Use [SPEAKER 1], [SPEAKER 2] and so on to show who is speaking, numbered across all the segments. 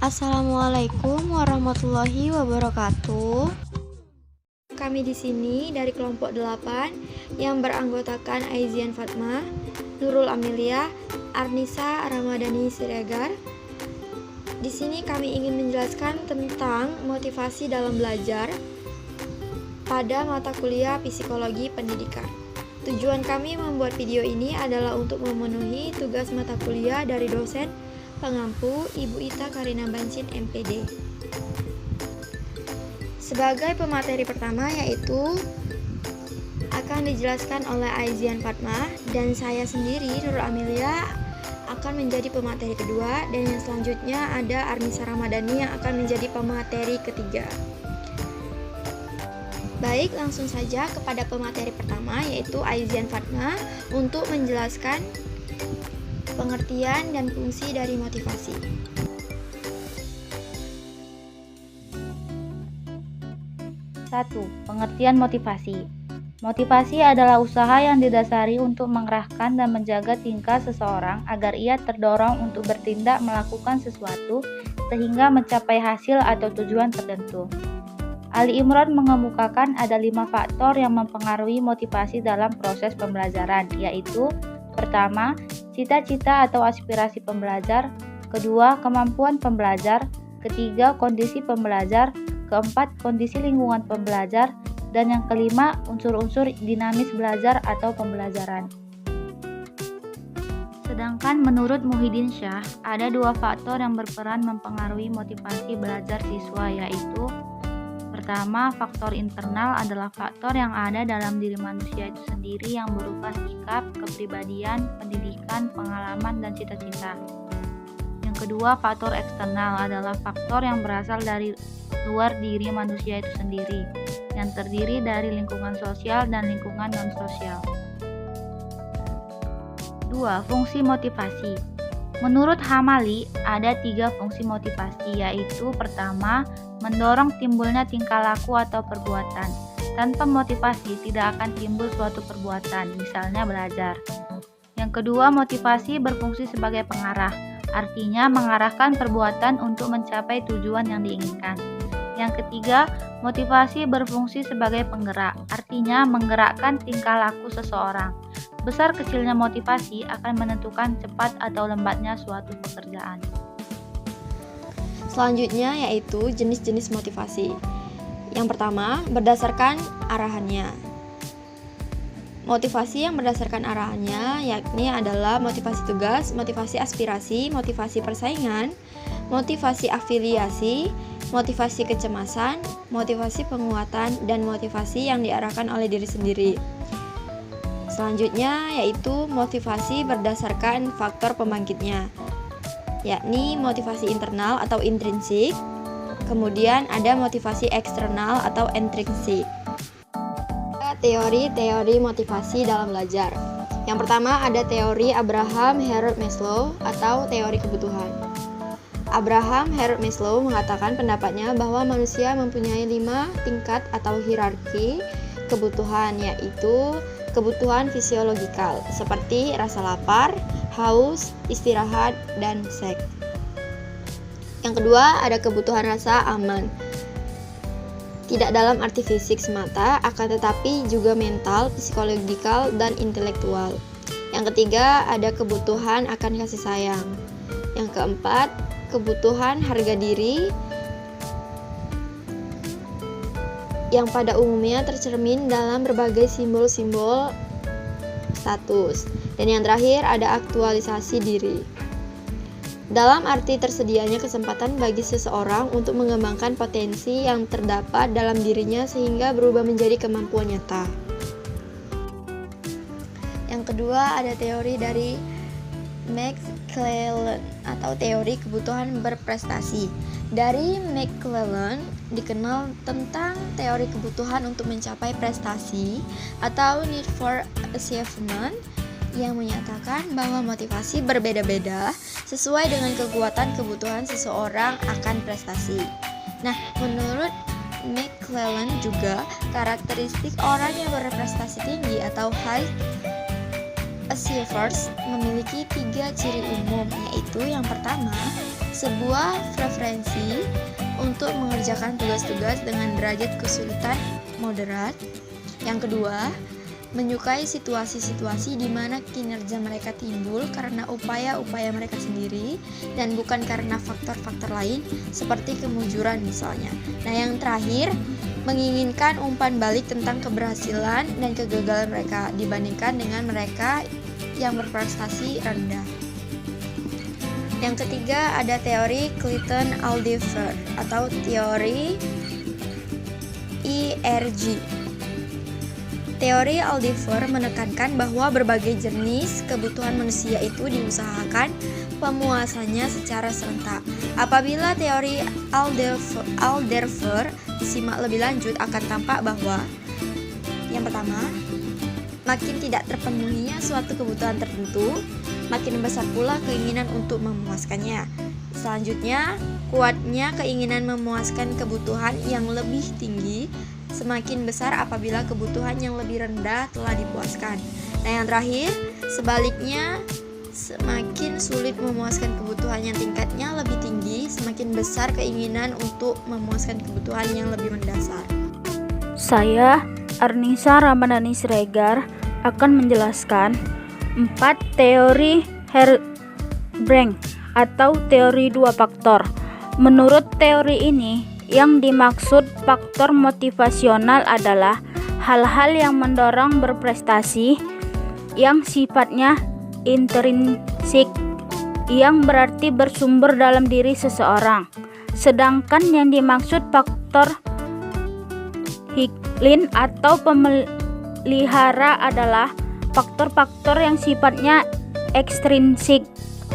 [SPEAKER 1] Assalamualaikum warahmatullahi wabarakatuh. Kami di sini dari kelompok 8 yang beranggotakan Aizian Fatma, Nurul Amelia, Arnisa Ramadhani Siregar. Di sini kami ingin menjelaskan tentang motivasi dalam belajar pada mata kuliah Psikologi Pendidikan. Tujuan kami membuat video ini adalah untuk memenuhi tugas mata kuliah dari dosen pengampu Ibu Ita Karina Bancin MPD. Sebagai pemateri pertama yaitu akan dijelaskan oleh Aizian Fatma dan saya sendiri Nurul Amelia akan menjadi pemateri kedua, dan yang selanjutnya ada Arnisa Ramadhani yang akan menjadi pemateri ketiga. Baik, langsung saja kepada pemateri pertama yaitu Aizian Fatma untuk menjelaskan pengertian dan fungsi dari motivasi.
[SPEAKER 2] Satu, pengertian motivasi. Motivasi adalah usaha yang didasari untuk mengerahkan dan menjaga tingkah seseorang agar ia terdorong untuk bertindak melakukan sesuatu sehingga mencapai hasil atau tujuan tertentu. Ali Imran mengemukakan ada 5 faktor yang mempengaruhi motivasi dalam proses pembelajaran, yaitu: pertama, cita-cita atau aspirasi pembelajar; kedua, kemampuan pembelajar; ketiga, kondisi pembelajar; keempat, kondisi lingkungan pembelajar; dan yang kelima, unsur-unsur dinamis belajar atau pembelajaran. Sedangkan menurut Muhyiddin Syah, ada 2 faktor yang berperan mempengaruhi motivasi belajar siswa, yaitu: pertama, faktor internal adalah faktor yang ada dalam diri manusia itu sendiri yang berupa sikap, kepribadian, pendidikan, pengalaman, dan cita-cita. Yang kedua, faktor eksternal adalah faktor yang berasal dari luar diri manusia itu sendiri, yang terdiri dari lingkungan sosial dan lingkungan non-sosial. 2. Fungsi motivasi. Menurut Hamali, ada 3 fungsi motivasi, yaitu: pertama, mendorong timbulnya tingkah laku atau perbuatan. Tanpa motivasi tidak akan timbul suatu perbuatan, misalnya belajar. Yang kedua, motivasi berfungsi sebagai pengarah, artinya mengarahkan perbuatan untuk mencapai tujuan yang diinginkan. Yang ketiga, motivasi berfungsi sebagai penggerak, artinya menggerakkan tingkah laku seseorang. Besar kecilnya motivasi akan menentukan cepat atau lambatnya suatu pekerjaan.
[SPEAKER 1] Selanjutnya yaitu jenis-jenis motivasi. Yang pertama, berdasarkan arahannya. Motivasi yang berdasarkan arahannya yakni adalah motivasi tugas, motivasi aspirasi, motivasi persaingan, motivasi afiliasi, motivasi kecemasan, motivasi penguatan, dan motivasi yang diarahkan oleh diri sendiri. Selanjutnya yaitu motivasi berdasarkan faktor pembangkitnya, yakni motivasi internal atau intrinsik, kemudian ada motivasi eksternal atau intrinsik. Teori-teori motivasi dalam belajar. Yang pertama ada teori Abraham Harold Maslow atau teori kebutuhan. Abraham Harold Maslow mengatakan pendapatnya bahwa manusia mempunyai 5 tingkat atau hierarki kebutuhan, yaitu kebutuhan fisiologikal seperti rasa lapar, haus, istirahat, dan seks. Yang kedua ada kebutuhan rasa aman. Tidak dalam arti fisik semata, akan tetapi juga mental, psikologikal, dan intelektual. Yang ketiga ada kebutuhan akan kasih sayang. Yang keempat, kebutuhan harga diri yang pada umumnya tercermin dalam berbagai simbol-simbol status. Dan yang terakhir ada aktualisasi diri. Dalam arti tersedianya kesempatan bagi seseorang untuk mengembangkan potensi yang terdapat dalam dirinya sehingga berubah menjadi kemampuan nyata. Yang kedua ada teori dari McClellan atau teori kebutuhan berprestasi. Dari McClellan dikenal tentang teori kebutuhan untuk mencapai prestasi atau need for achievement, yang menyatakan bahwa motivasi berbeda-beda sesuai dengan kekuatan kebutuhan seseorang akan prestasi. Nah, menurut McClellan juga karakteristik orang yang berprestasi tinggi atau high achievers memiliki 3 ciri umum, yaitu yang pertama, sebuah preferensi untuk mengerjakan tugas-tugas dengan derajat kesulitan moderat. Yang kedua, menyukai situasi-situasi di mana kinerja mereka timbul karena upaya-upaya mereka sendiri dan bukan karena faktor-faktor lain seperti kemujuran misalnya. Nah, yang terakhir, menginginkan umpan balik tentang keberhasilan dan kegagalan mereka dibandingkan dengan mereka yang berprestasi rendah. Yang ketiga ada teori Clayton-Alderfer atau teori ERG. Teori Alderfer menekankan bahwa berbagai jenis kebutuhan manusia itu diusahakan pemuasannya secara serentak. Apabila teori Alderfer disimak lebih lanjut akan tampak bahwa yang pertama, makin tidak terpenuhinya suatu kebutuhan tertentu, makin besar pula keinginan untuk memuaskannya. Selanjutnya, kuatnya keinginan memuaskan kebutuhan yang lebih tinggi semakin besar apabila kebutuhan yang lebih rendah telah dipuaskan. Nah, yang terakhir, sebaliknya, semakin sulit memuaskan kebutuhan yang tingkatnya lebih tinggi, semakin besar keinginan untuk memuaskan kebutuhan yang lebih mendasar.
[SPEAKER 2] Saya, Arnisa Ramadhani Siregar, akan menjelaskan 4 teori Herbrand atau teori 2 faktor. Menurut teori ini, yang dimaksud faktor motivasional adalah hal-hal yang mendorong berprestasi yang sifatnya intrinsik, yang berarti bersumber dalam diri seseorang. Sedangkan yang dimaksud faktor Higlin atau pemelihara adalah faktor-faktor yang sifatnya ekstrinsik,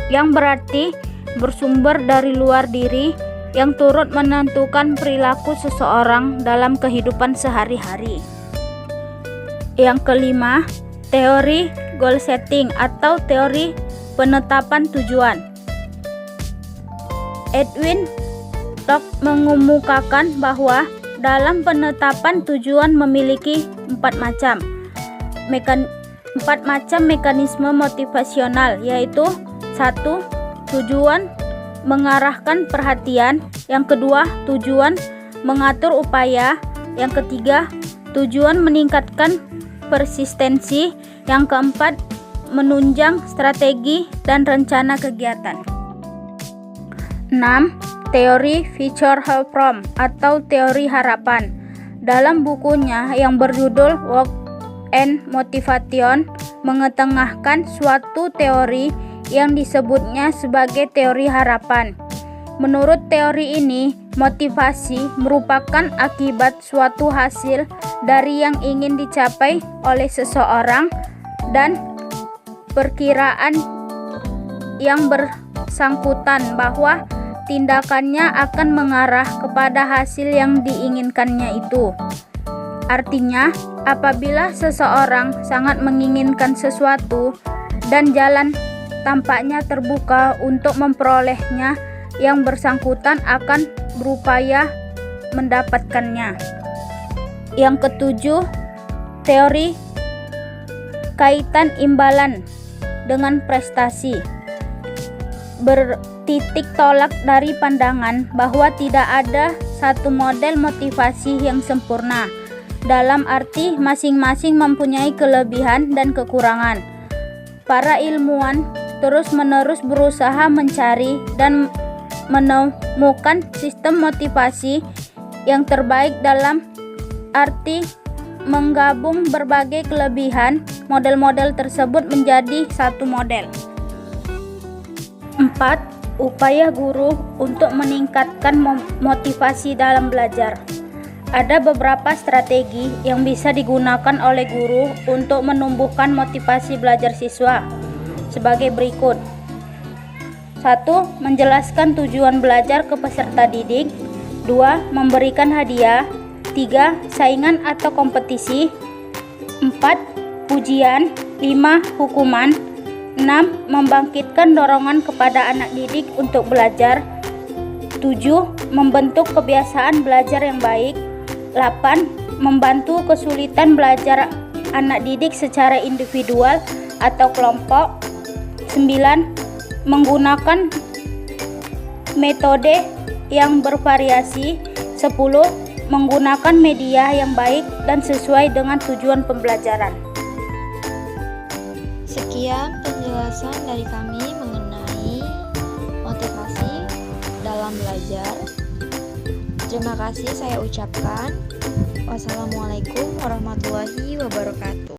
[SPEAKER 2] yang berarti bersumber dari luar diri, yang turut menentukan perilaku seseorang dalam kehidupan sehari-hari. Yang kelima, teori goal setting atau teori penetapan tujuan. Edwin Locke mengemukakan bahwa dalam penetapan tujuan memiliki 4 macam mekanisme motivasional, yaitu 1. Tujuan mengarahkan perhatian, yang kedua tujuan mengatur upaya, yang ketiga tujuan meningkatkan persistensi, yang keempat menunjang strategi dan rencana kegiatan. 6. Teori Future Hope atau teori harapan. Dalam bukunya yang berjudul Work and Motivation mengetengahkan suatu teori yang disebutnya sebagai teori harapan. Menurut teori ini, motivasi merupakan akibat suatu hasil dari yang ingin dicapai oleh seseorang dan perkiraan yang bersangkutan bahwa tindakannya akan mengarah kepada hasil yang diinginkannya itu. Artinya, apabila seseorang sangat menginginkan sesuatu dan jalan tampaknya terbuka untuk memperolehnya, yang bersangkutan akan berupaya mendapatkannya. Yang ketujuh, teori kaitan imbalan dengan prestasi. Bertitik tolak dari pandangan bahwa tidak ada satu model motivasi yang sempurna, dalam arti masing-masing mempunyai kelebihan dan kekurangan. Para ilmuwan terus-menerus berusaha mencari dan menemukan sistem motivasi yang terbaik dalam arti menggabung berbagai kelebihan model-model tersebut menjadi satu model. 4. Upaya guru untuk meningkatkan motivasi dalam belajar. Ada beberapa strategi yang bisa digunakan oleh guru untuk menumbuhkan motivasi belajar siswa sebagai berikut. 1. Menjelaskan tujuan belajar ke peserta didik. 2. Memberikan hadiah. 3. Saingan atau kompetisi. 4. Pujian. 5. Hukuman. 6. Membangkitkan dorongan kepada anak didik untuk belajar. 7. Membentuk kebiasaan belajar yang baik. 8. Membantu kesulitan belajar anak didik secara individual atau kelompok. 9. Menggunakan
[SPEAKER 3] metode yang bervariasi. 10. Menggunakan media yang baik dan sesuai dengan tujuan pembelajaran.
[SPEAKER 1] Sekian penjelasan dari kami mengenai motivasi dalam belajar. Terima kasih saya ucapkan. Wassalamualaikum warahmatullahi wabarakatuh.